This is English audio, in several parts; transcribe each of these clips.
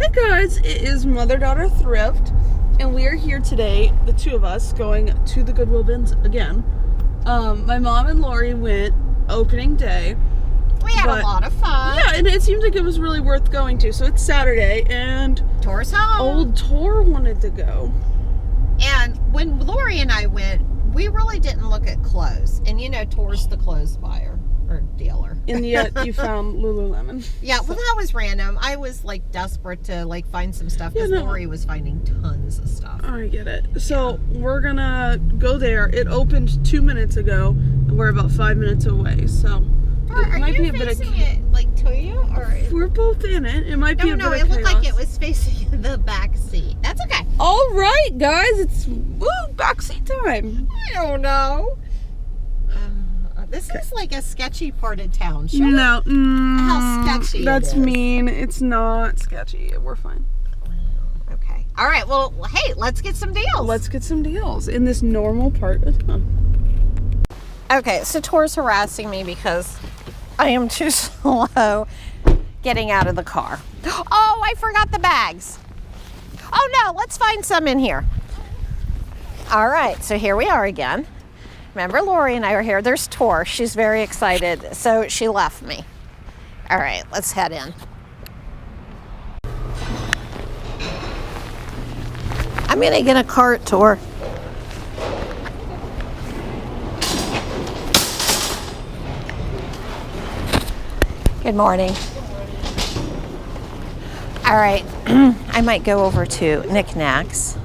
Hey guys, it is Mother-Daughter Thrift, and we are here today, the two of us, going to the Goodwill bins again. My mom and Lori went opening day. We had a lot of fun. Yeah, and it seemed like it was really worth going to. So it's Saturday, and Toris home. Old Tor wanted to go. And when Lori and I went, we really didn't look at clothes. And you know, Tor's the clothes buyer or dealer. And yet you found Lululemon. Yeah, well, that was random. I was like desperate to like find some stuff because Lori was finding tons of stuff. I get it. So we're gonna go there. It opened 2 minutes ago, and we're about 5 minutes away. So it might be a bit of it like to you, or we're both in it. It might be a bit of chaos. No, it looked like it was facing the back seat. That's okay. All right, guys, it's backseat time. I don't know. This is like a sketchy part of town. Show no, how sketchy that's it is. mean. It's not sketchy. We're fine. Okay. All right. Well, hey, let's get some deals. Let's get some deals in this normal part of town. Okay, so Tor's harassing me because I am too slow getting out of the car. Oh, I forgot the bags. Oh no, let's find some in here. All right, so here we are again. Remember, Lori and I are here. There's Tor. She's very excited, so she left me. All right, let's head in. I'm gonna get a cart, Tor. Good morning. All right, I might go over to Knickknacks.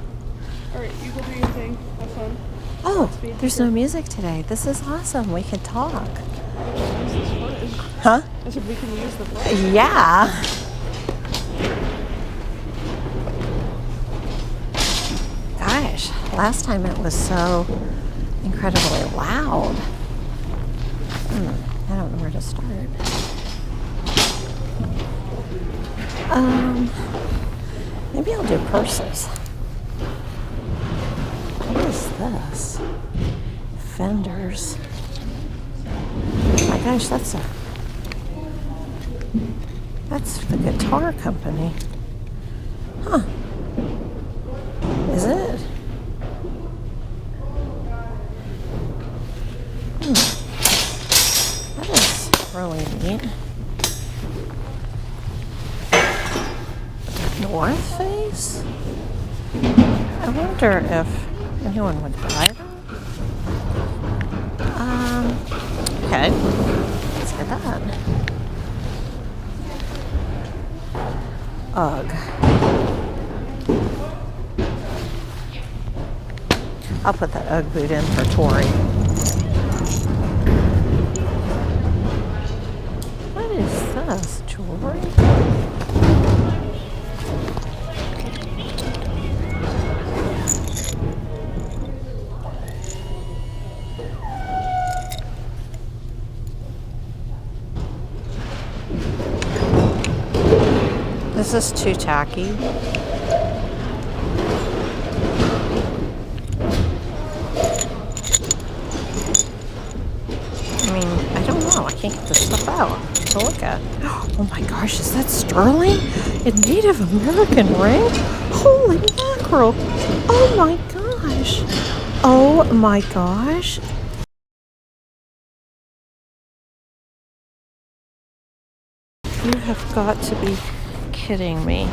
All right, you go do your thing. Have fun. Oh, there's no music today. This is awesome. We can talk. Use this footage. Huh? I said we can use the footage. Yeah. Gosh, last time it was so incredibly loud. I don't know where to start. Maybe I'll do purses. What is this? Fenders. Oh my gosh, that's the guitar company. Huh. Is it? That is really neat. North Face? I wonder if anyone would buy that. Okay, let's get that. Ugh. I'll put that Ugg boot in for Tori. What is this? Jewelry? Is this too tacky? I mean, I don't know. I can't get this stuff out to look at. Oh my gosh, is that sterling? A Native American ring? Holy mackerel. Oh my gosh. Oh my gosh. You have got to be kidding me.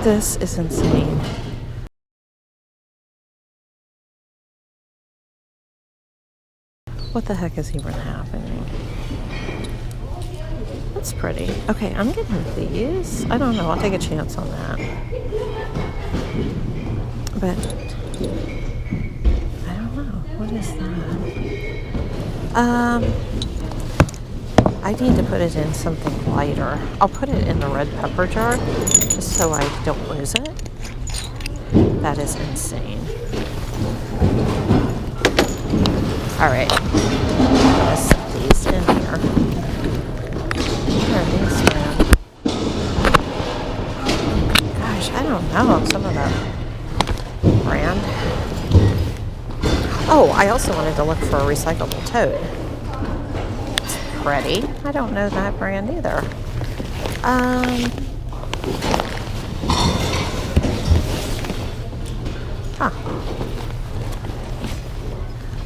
This is insane. What the heck is even happening? That's pretty. Okay, I'm getting these. I don't know. I'll take a chance on that. But I don't know. What is that? I need to put it in something lighter. I'll put it in the red pepper jar just so I don't lose it. That is insane. All right, I'm gonna set these in here. Where are these, man? Gosh, I don't know some of that brand. Oh, I also wanted to look for a recyclable tote. It's pretty. I don't know that brand either. Huh.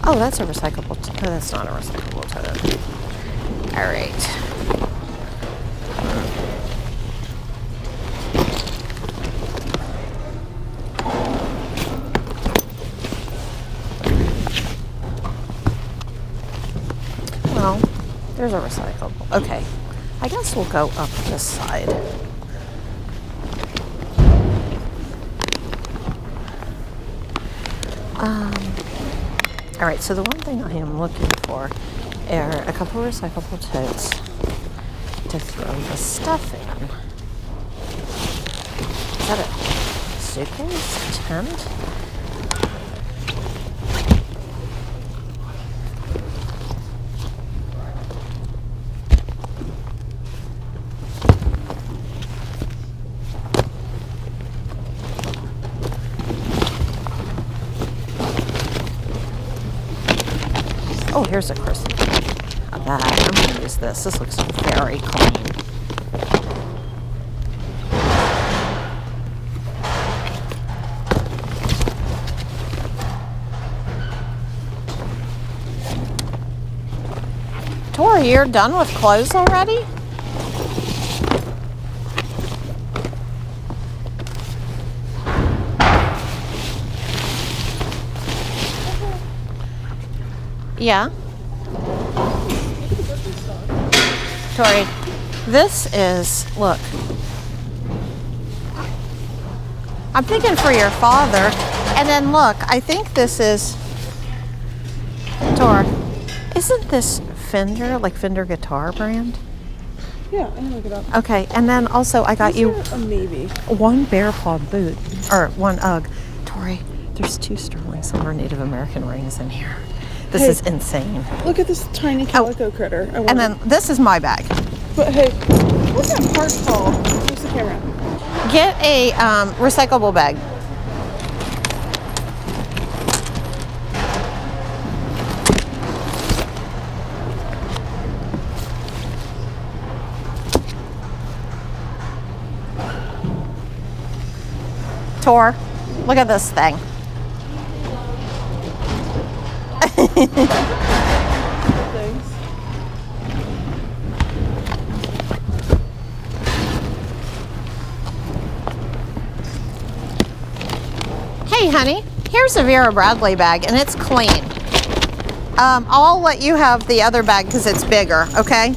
Oh, that's a recyclable. No, that's not a recyclable tote. All right. Well, there's a recyclable. Okay. I guess we'll go up this side. All right, so the one thing I am looking for are a couple of recyclable totes to throw the stuff in. Is that a suitcase? Tent? Oh, here's a bag. I'm going to use this. This looks very clean. Tori, you're done with clothes already? Yeah. Tori, this is, look. I'm thinking for your father. And then look, I think this is, Tor, isn't this Fender, like Fender guitar brand? Yeah, I can look it up. Okay, and then also I got These you are a maybe. one bear paw boot, or one UGG. Tori, there's 2 sterling silver Native American rings in here. This is insane. Look at this tiny calico critter. And then this is my bag. But hey, what's that part called? Where's the camera? Get a recyclable bag. Tor, look at this thing. Thanks. Hey, honey, here's a Vera Bradley bag, and it's clean. I'll let you have the other bag because it's bigger, okay?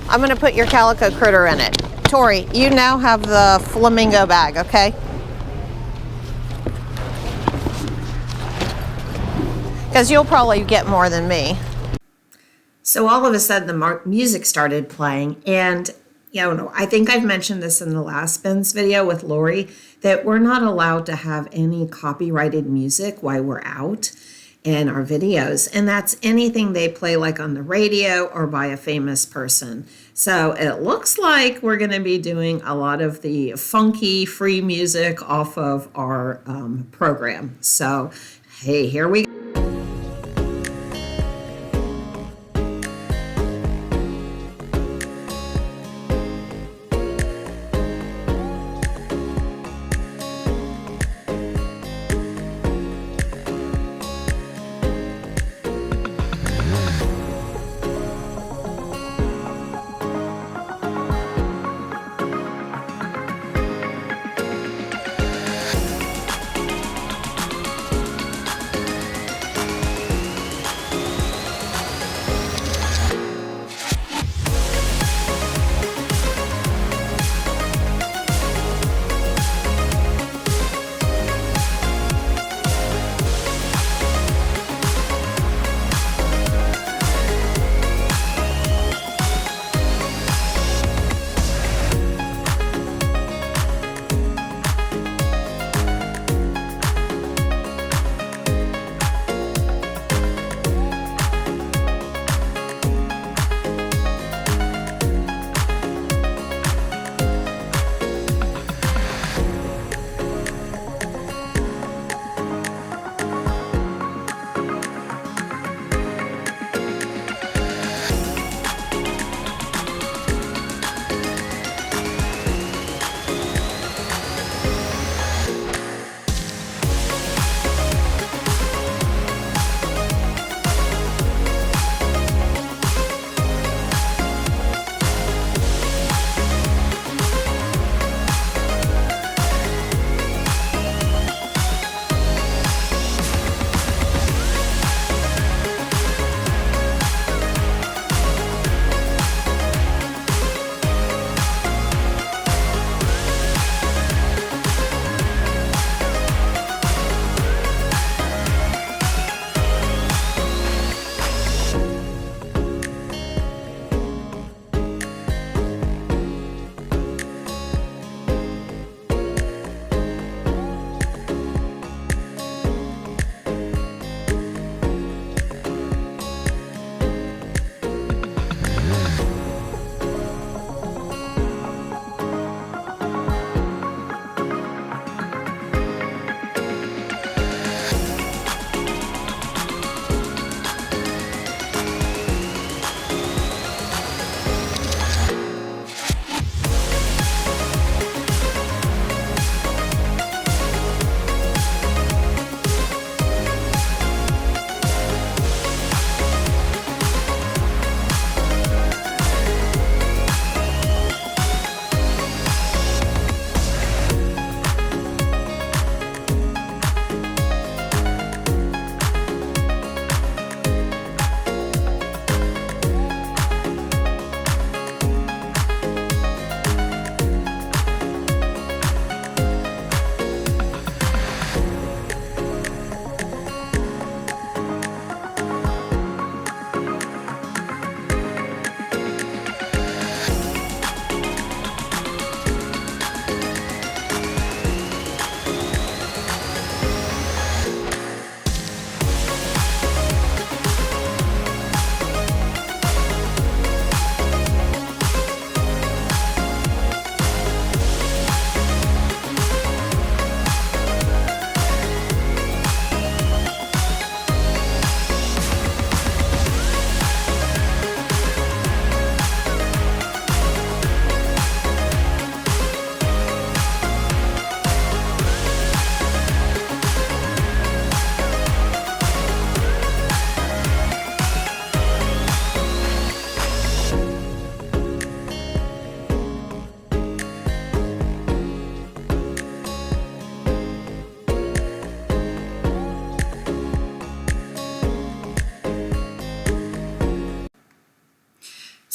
I'm going to put your calico critter in it. Tori, you now have the flamingo bag, okay? Because you'll probably get more than me. So all of a sudden the music started playing, and I think I've mentioned this in the last Ben's video with Lori, that we're not allowed to have any copyrighted music while we're out in our videos, and that's anything they play like on the radio or by a famous person. So it looks like we're going to be doing a lot of the funky free music off of our program. So hey, here we go.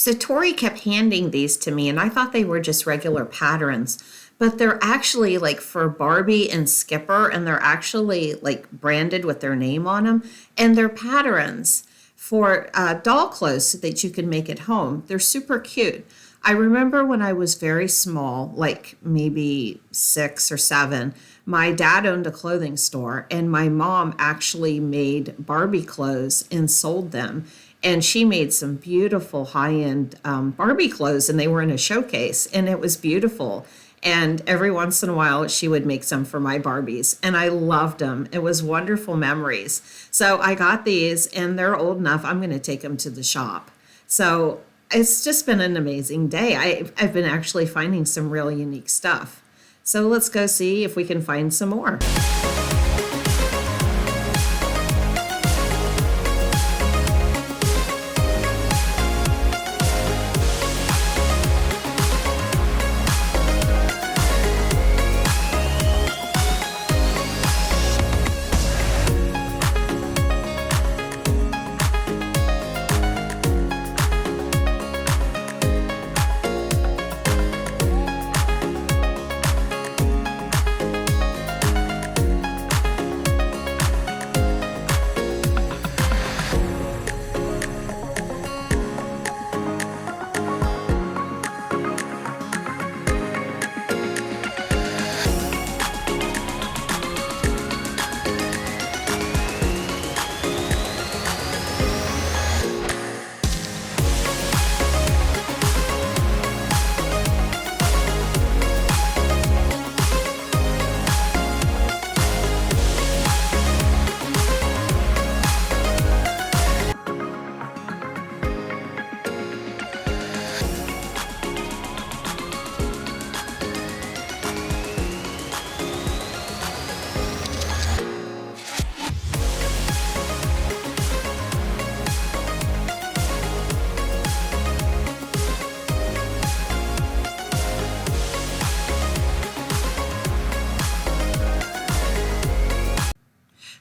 So Tori kept handing these to me, and I thought they were just regular patterns, but they're actually like for Barbie and Skipper, and they're actually like branded with their name on them, and they're patterns for doll clothes so that you can make at home. They're super cute. I remember when I was very small, like maybe 6 or 7, my dad owned a clothing store, and my mom actually made Barbie clothes and sold them. And she made some beautiful high-end Barbie clothes, and they were in a showcase, and it was beautiful. And every once in a while, she would make some for my Barbies, and I loved them. It was wonderful memories. So I got these, and they're old enough. I'm going to take them to the shop. So it's just been an amazing day. I've been actually finding some really unique stuff. So let's go see if we can find some more.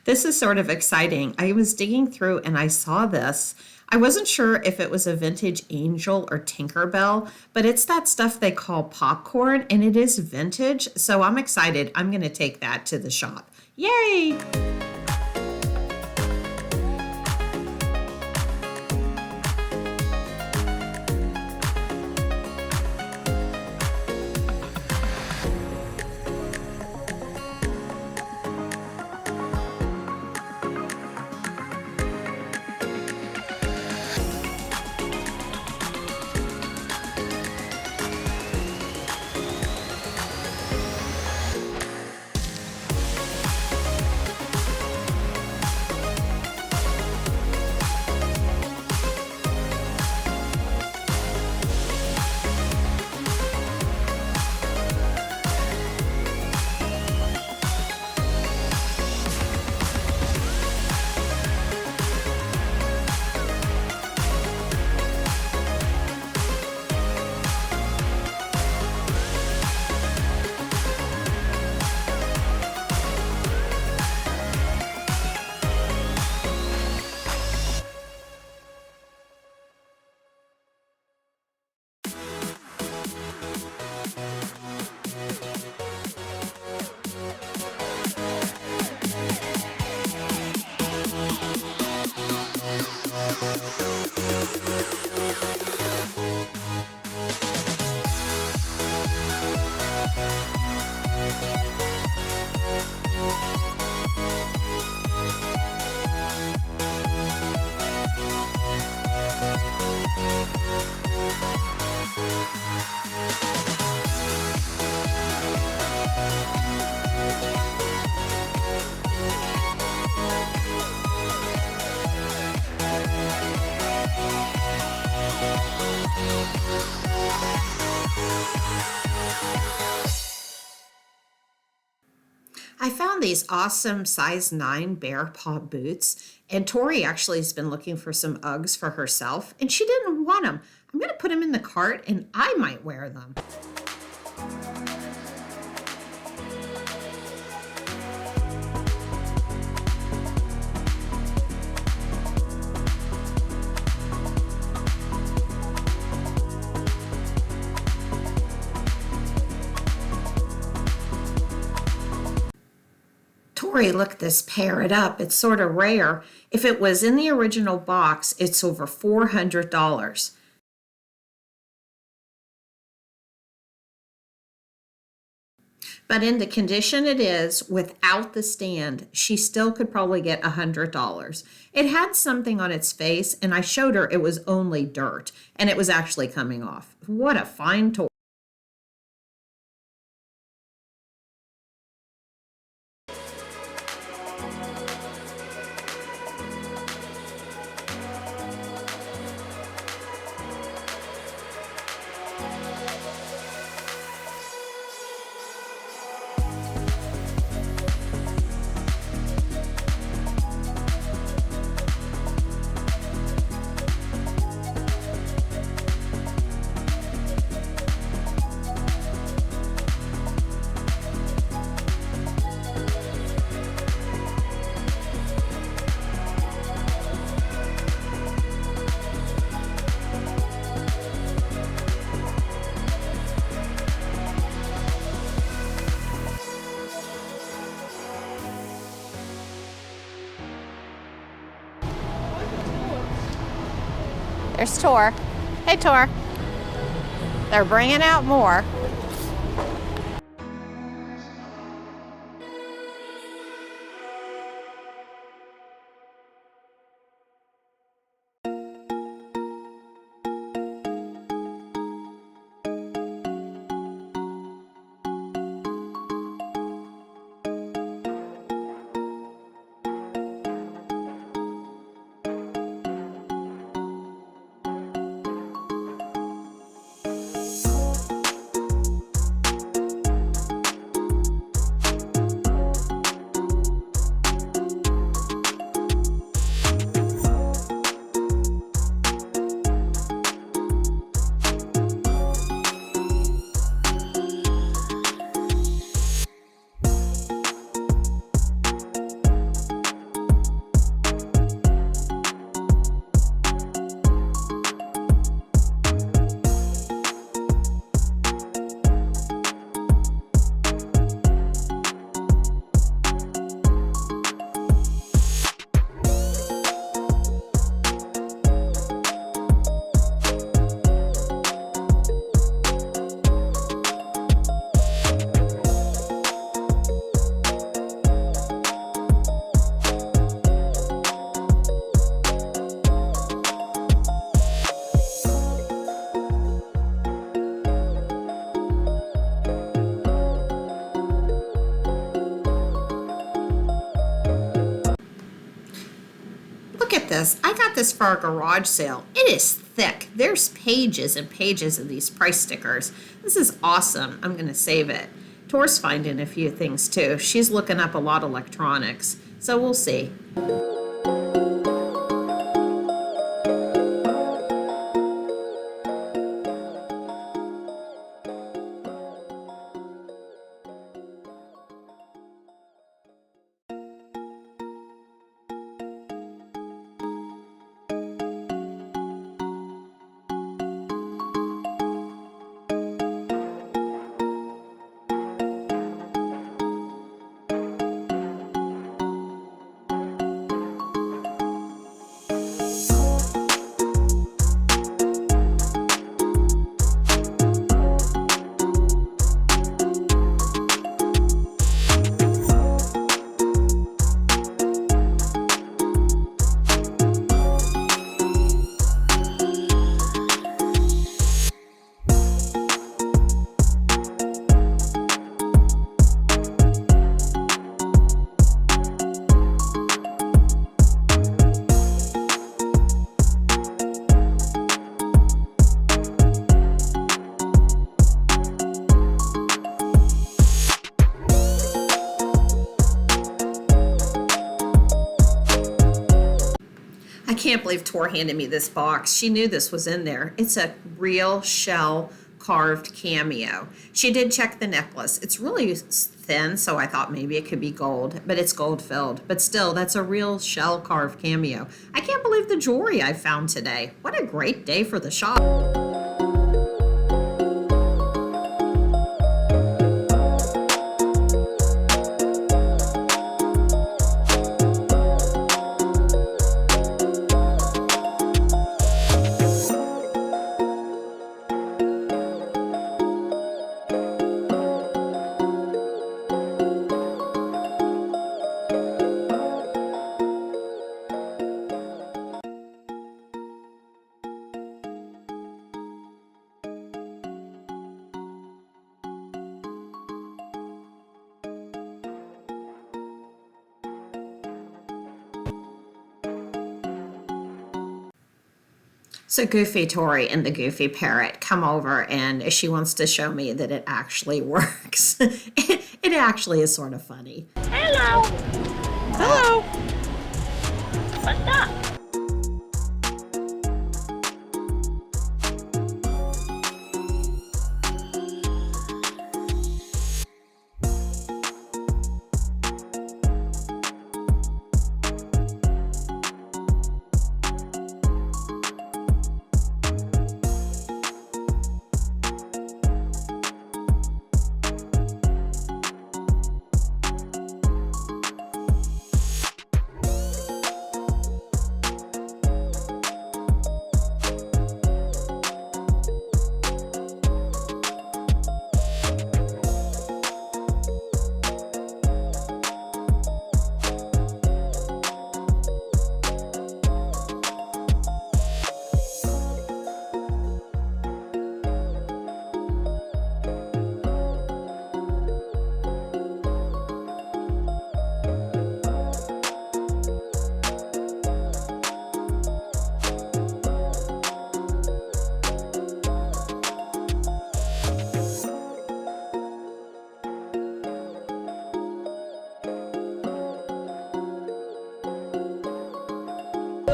This is sort of exciting. I was digging through and I saw this. I wasn't sure if it was a vintage Angel or Tinkerbell, but it's that stuff they call popcorn, and it is vintage. So I'm excited. I'm going to take that to the shop. Yay! I found these awesome size 9 bear paw boots, and Tori actually has been looking for some Uggs for herself, and she didn't want them. I'm going to put them in the cart, and I might wear them. Lori looked this Parrot up. It's sort of rare. If it was in the original box, it's over $400. But in the condition it is, without the stand, she still could probably get $100. It had something on its face, and I showed her it was only dirt, and it was actually coming off. What a fine toy. There's Tor. Hey, Tor. They're bringing out more. Look at this. I got this for our garage sale. It is thick. There's pages and pages of these price stickers. This is awesome. I'm going to save it. Toris finding a few things too. She's looking up a lot of electronics. So we'll see. I can't believe Tor handed me this box. She knew this was in there. It's a real shell carved cameo. She did check the necklace. It's really thin, so I thought maybe it could be gold, but it's gold filled. But still, that's a real shell carved cameo. I can't believe the jewelry I found today. What a great day for the shop. So Goofy Tori and the Goofy Parrot come over, and she wants to show me that it actually works. It actually is sort of funny. Hello. Hello. What's up?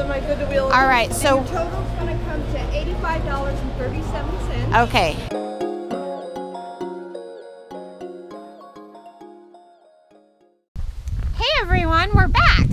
My Goodwill. All right, so And your total's gonna come to $85.37. okay. Hey everyone, we're back.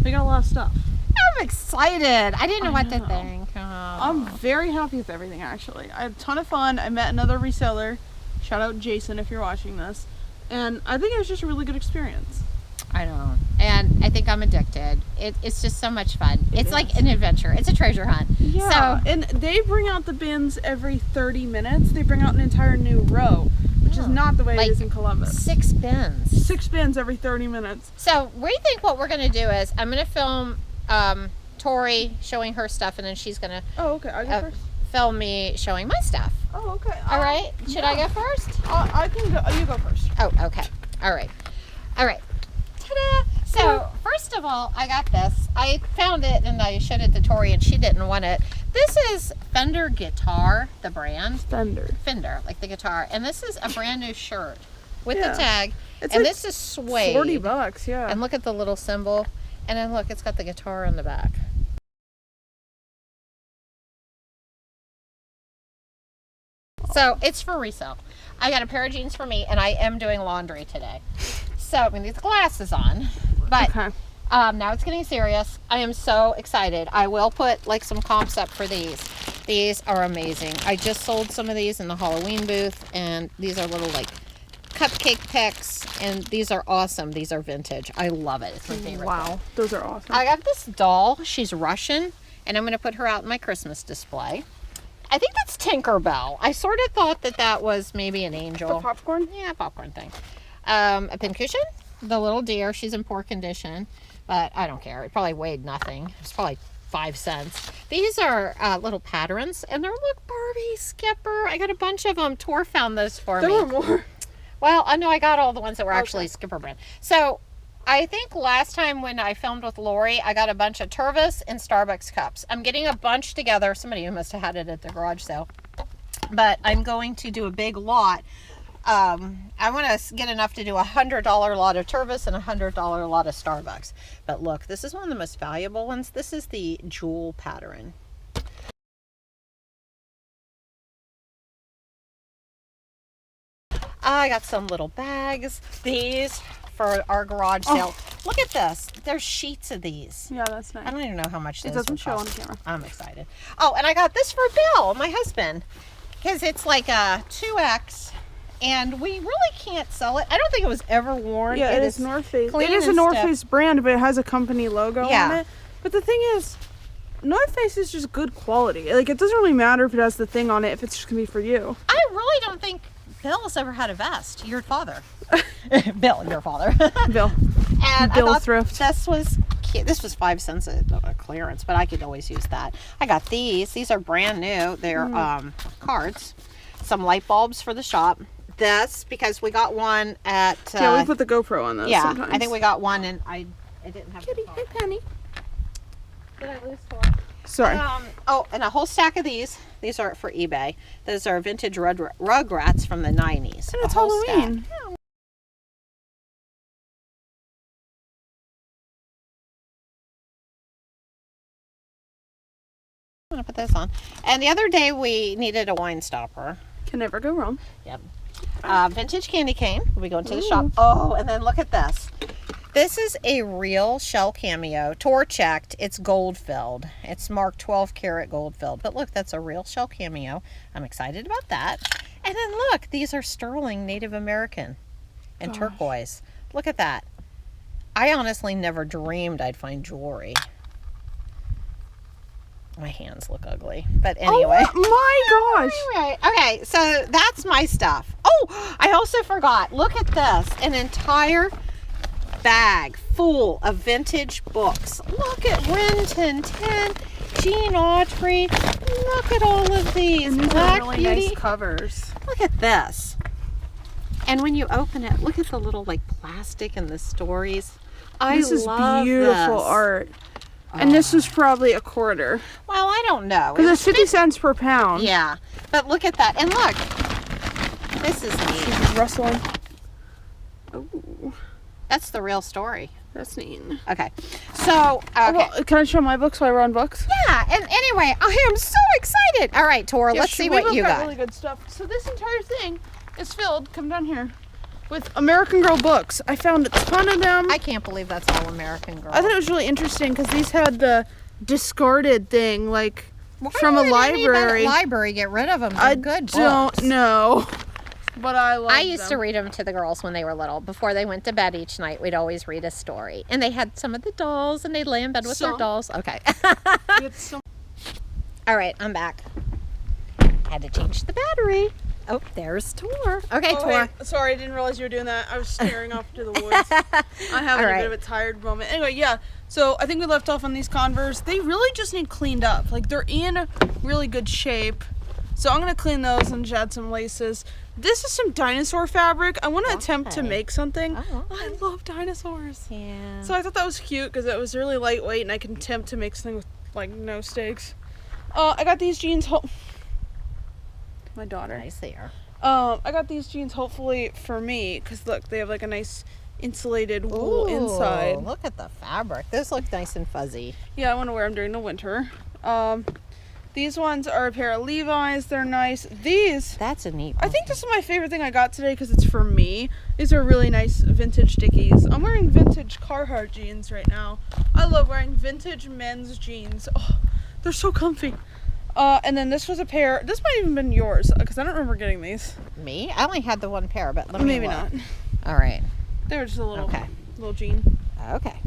We got a lot of stuff. I'm excited. I didn't know what to know. think. I'm very happy with everything, actually. I had a ton of fun. I met another reseller. Shout out Jason if you're watching this. And I think it was just a really good experience. I know. And I think I'm addicted. It's just so much fun. It's is. like an adventure. It's a treasure hunt. Yeah. So, And they bring out the bins every 30 minutes. They bring out an entire new row, which is not the way Like it is in Columbus. 6 bins. 6 bins every 30 minutes. So we think what we're going to do is I'm going to film Tori showing her stuff, and then she's going to Oh, okay. I go first. film me showing my stuff. Oh, okay. All right. Should I go first? I can go. You go first. Oh, okay. All right. All right. Ta-da! So, first of all, I got this. I found it and I showed it to Tori and she didn't want it. This is Fender Guitar, the brand. Fender, like the guitar. And this is a brand new shirt with Yeah. the tag. It's and like this is suede. $40, yeah. And look at the little symbol. And then look, it's got the guitar on the back. So it's for resale. I got a pair of jeans for me, and I am doing laundry today. So I'm gonna get the glasses on. But Okay. now it's getting serious. I am so excited. I will put like some comps up for these. These are amazing. I just sold some of these in the Halloween booth, and these are little like cupcake picks, and these are awesome. These are vintage. I love it. It's my favorite. Wow, thing. those are awesome. I got this doll. She's Russian, and I'm going to put her out in my Christmas display. I think that's Tinkerbell. I sort of thought that that was maybe an angel. The popcorn? Yeah, popcorn thing. A pincushion. The little deer. She's in poor condition, but I don't care. It probably weighed nothing. It's probably 5 cents. These are little patterns, and they're, look, Barbie, Skipper. I got a bunch of them. Tor found those for There me. were more. Well, I know I got all the ones that were actually Skipper brand. So I think last time when I filmed with Lori, I got a bunch of Toris and Starbucks cups. I'm getting a bunch together. Somebody must have had it at the garage sale. But I'm going to do a big lot. I want to get enough to do a $100 lot of Toris and a $100 lot of Starbucks. But look, this is one of the most valuable ones. This is the jewel pattern. I got some little bags. These for our garage sale. Look at this. There's sheets of these. Yeah, that's nice. I don't even know how much It this doesn't would show on cost. camera. I'm excited. Oh, and I got this for Bill, my husband, because it's like a 2X, and we really can't sell it. I don't think it was ever worn. Yeah, it is North Face. clean It is a and North stiff. Face brand, but it has a company logo on Yeah. it. But the thing is, North Face is just good quality. Like, it doesn't really matter if it has the thing on it, if it's just gonna be for you. I really don't think Bill's ever had a vest. Your father. Bill, your father. Bill. And Bill I thought Thrift. this was cute. This was 5 cents at clearance, but I could always use that. I got these. These are brand new. They're cards. Some light bulbs for the shop. This, because we got one at... Yeah, we put the GoPro on those yeah, sometimes. I think we got one, and I didn't have Kitty, the hey card. Penny. Did I lose Tor? Sorry. Oh, and a whole stack of these. These are for eBay. Those are vintage Rugrats from the 90s. And it's A whole Halloween. stack. I'm going to put this on. And the other day we needed a wine stopper. Can never go wrong. Yep. Vintage candy cane. We go into the shop. Oh, and then look at this. This is a real shell cameo. Tor checked. It's gold filled. It's marked 12 karat gold filled. But look, that's a real shell cameo. I'm excited about that. And then look, these are sterling Native American and turquoise. Look at that. I honestly never dreamed I'd find jewelry. My hands look ugly. But anyway. Oh my gosh. Anyway, okay, so that's my stuff. Oh, I also forgot. Look at this. An entire bag full of vintage books. Look at Rin Tin Tin, Jean Autry. Look at all of these. And these Black are really Beauty. nice covers. Look at this. And when you open it, look at the little like plastic and the stories. This is love beautiful this. art. And this was probably a quarter. Well, I don't know. Because it's 50 cents per pound. Yeah, but look at that. And look, this is neat. This is rustling. Oh, That's the real story. that's neat. Okay, so, okay. Well, can I show my books while we're on books? Yeah, and anyway, I am so excited. All right, Tor, let's see what you got. Really good stuff. So this entire thing is filled, come down here, with American Girl books. I found a ton of them. I can't believe that's all American Girl. I thought it was really interesting because these had the discarded thing, like Why from a would anybody library. Library get rid of them. They're I good don't books. know, but I love I used to them. read them to the girls when they were little. Before they went to bed each night, we'd always read a story. And they had some of the dolls, and they'd lay in bed with their Some. dolls. Okay. It's so- All right, I'm back. Had to change the battery. Oh, there's Tor. Okay, Oh, Tor. hey, sorry, I didn't realize you were doing that. I was staring off to the woods. I have All a right. bit of a tired moment. Anyway, yeah. So I think we left off on these Converse. They really just need cleaned up. Like they're in really good shape. So I'm gonna clean those and just add some laces. This is some dinosaur fabric. I want to attempt to Okay. make something. Oh, okay. I love dinosaurs. Yeah. So I thought that was cute because it was really lightweight and I can attempt to make something with like no stakes. I got these jeans. My daughter. Nice there. I got these jeans hopefully for me because look, they have like a nice insulated wool inside. Look at the fabric. Those look nice and fuzzy. Yeah, I want to wear them during the winter. These ones are a pair of Levi's. They're nice. These, That's a neat I think this is my favorite thing I got today because it's for me. These are really nice vintage Dickies. I'm wearing vintage Carhartt jeans right now. I love wearing vintage men's jeans. Oh, they're so comfy. And then this was a pair. This might even been yours because I don't remember getting these. Me? I only had the one pair, but let me Maybe look. not. All right. They were just a little, Okay. little jean. Okay.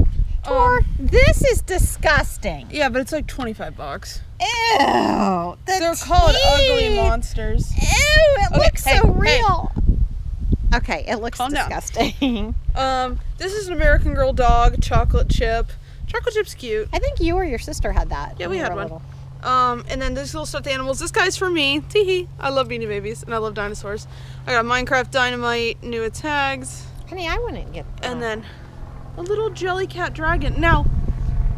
Tor, this is disgusting. Yeah, but it's like $25. Ew. They're called ugly monsters. Ew, it Okay, looks hey, so hey. real. Okay, it looks Calm down. disgusting. This is an American Girl dog chocolate chip. Chocolate chip's cute. I think you or your sister had that. Yeah, when we you had were one. little. And then this little stuffed animals. This guy's for me. Teehee. I love Beanie Babies and I love dinosaurs. I got a Minecraft Dynamite, new tags, Honey, I wouldn't get that. and then a little Jellycat dragon. Now,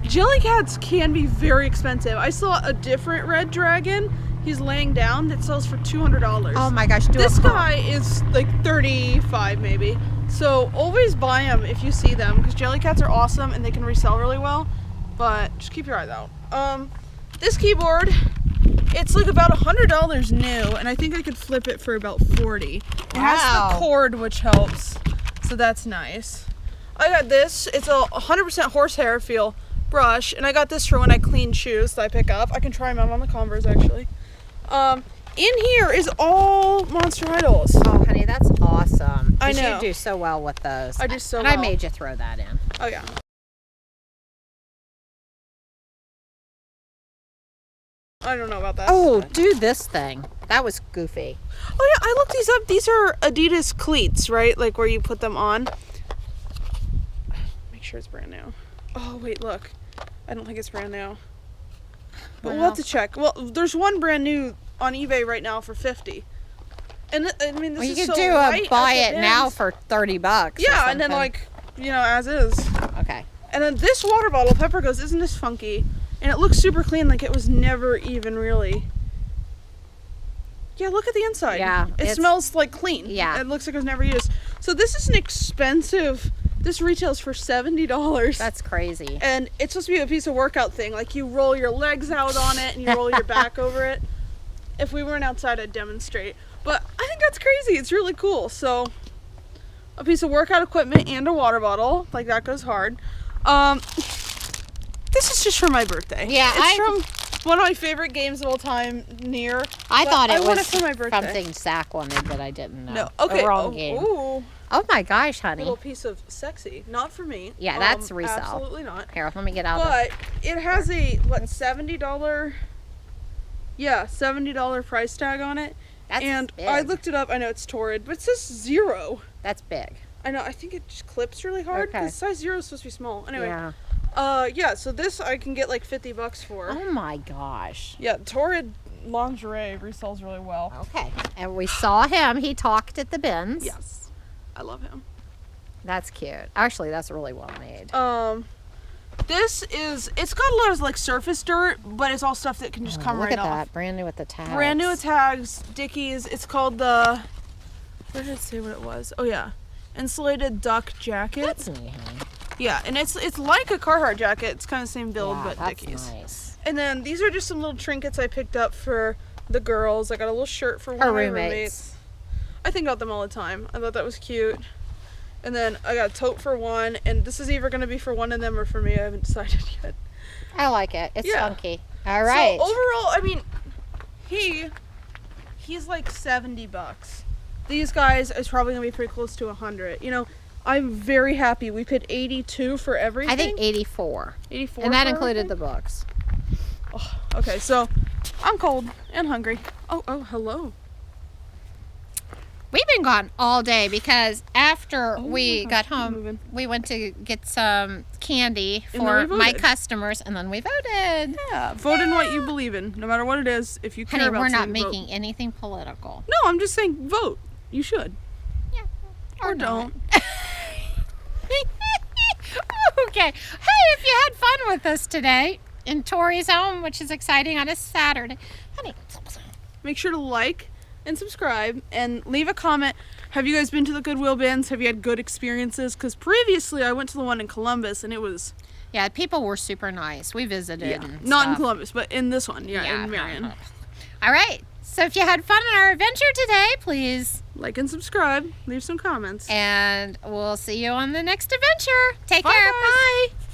Jellycats can be very expensive. I saw a different red dragon. He's laying down that sells for $200. Oh my gosh, do This a pump. guy is like 35 maybe. So always buy them if you see them because Jellycats are awesome and they can resell really well. But just keep your eyes out. This keyboard, it's like about $100 new, and I think I could flip it for about 40. It has Wow. the cord, which helps, so that's nice. I got this. It's a 100% horsehair feel brush, and I got this for when I clean shoes that I pick up. I can try them on the Converse actually. In here is all Monster Idols. Oh, honey, that's awesome. I 'Cause know. You do so well with those. I do so And I well. made you throw that in. Oh yeah. I don't know about that. Oh, do this thing. That was goofy. Oh yeah, I looked these up. These are Adidas cleats, right? Like where you put them on. Make sure it's brand new. Oh wait, look. I don't think it's brand new. But we'll have to check. Well, there's one brand new on eBay right now for $50. And I mean, this Well, you is could so do light a buy at it the now ends. for $30. or Yeah, and then something. like, you know, as is. Okay. And then this water bottle, Pepper goes, isn't this funky? And it looks super clean, like it was never even really... Yeah, look at the inside. Yeah, It smells like clean. Yeah. It looks like it was never used. So this is an expensive... This retails for $70. That's crazy. And it's supposed to be a piece of workout thing. Like you roll your legs out on it and you roll your back over it. If we weren't outside, I'd demonstrate. But I think that's crazy. It's really cool. So a piece of workout equipment and a water bottle. Like that goes hard. This is just for my birthday. Yeah, it's from one of my favorite games of all time, Nier. I But thought it want was for my birthday. something Zach wanted, but I didn't know. No, okay. The wrong game. Ooh, Oh my gosh, honey. little piece of sexy. Not for me. Yeah, that's resell. Absolutely not. Here, let me get out But it has a $70? Yeah, $70 price tag on it. That's and big. I looked it up. I know it's Torrid, but it says 0. That's big. I know. I think it just clips really hard. Okay. Because size 0 is supposed to be small. Anyway. Yeah. Yeah. So this I can get like $50 for. Oh my gosh. Yeah, Torrid lingerie resells really well. Okay. And we saw him. He talked at the bins. Yes, I love him. That's cute. Actually, that's really well made. This is, it's got a lot of like surface dirt, but it's all stuff that can just come Look right at off. that. Brand new with the tags. Brand new with tags, Dickies. It's called the, where did it say what it was? Oh yeah, insulated duck jacket. That's neat, honey. Yeah, and it's like a Carhartt jacket. It's kind of the same build, Yeah, but that's Dickies. nice. And then these are just some little trinkets I picked up for the girls. I got a little shirt for one Her of my roommates. roommates. I think about them all the time. I thought that was cute. And then I got a tote for one, and this is either going to be for one of them or for me. I haven't decided yet. I like it. It's Yeah. funky. All right. So overall, I mean, he's like $70. These guys is probably going to be pretty close to 100. You know, I'm very happy. We paid 82 for everything. I think 84. 84. And that for included everything? the books. Oh, okay, so I'm cold and hungry. Oh, hello. We've been gone all day because after we my got gosh, home, moving. we went to get some candy And then for we my voted. customers, and then we voted. Yeah, vote in what you believe in, no matter what it is. If you care Honey, about we're not something, vote. making anything political. No, I'm just saying vote. You should. Yeah. Or don't. Okay. Hey, if you had fun with us today in Tori's home, which is exciting on a Saturday, honey. Make sure to like and subscribe and leave a comment. Have you guys been to the Goodwill bins? Have you had good experiences? Because previously I went to the one in Columbus and it was, Yeah, people were super nice. We visited. and not in stuff. Columbus, but in this one, in Marion. All right. So if you had fun in our adventure today, please. Like and subscribe. Leave some comments. And we'll see you on the next adventure. Take Bye, care. guys. Bye.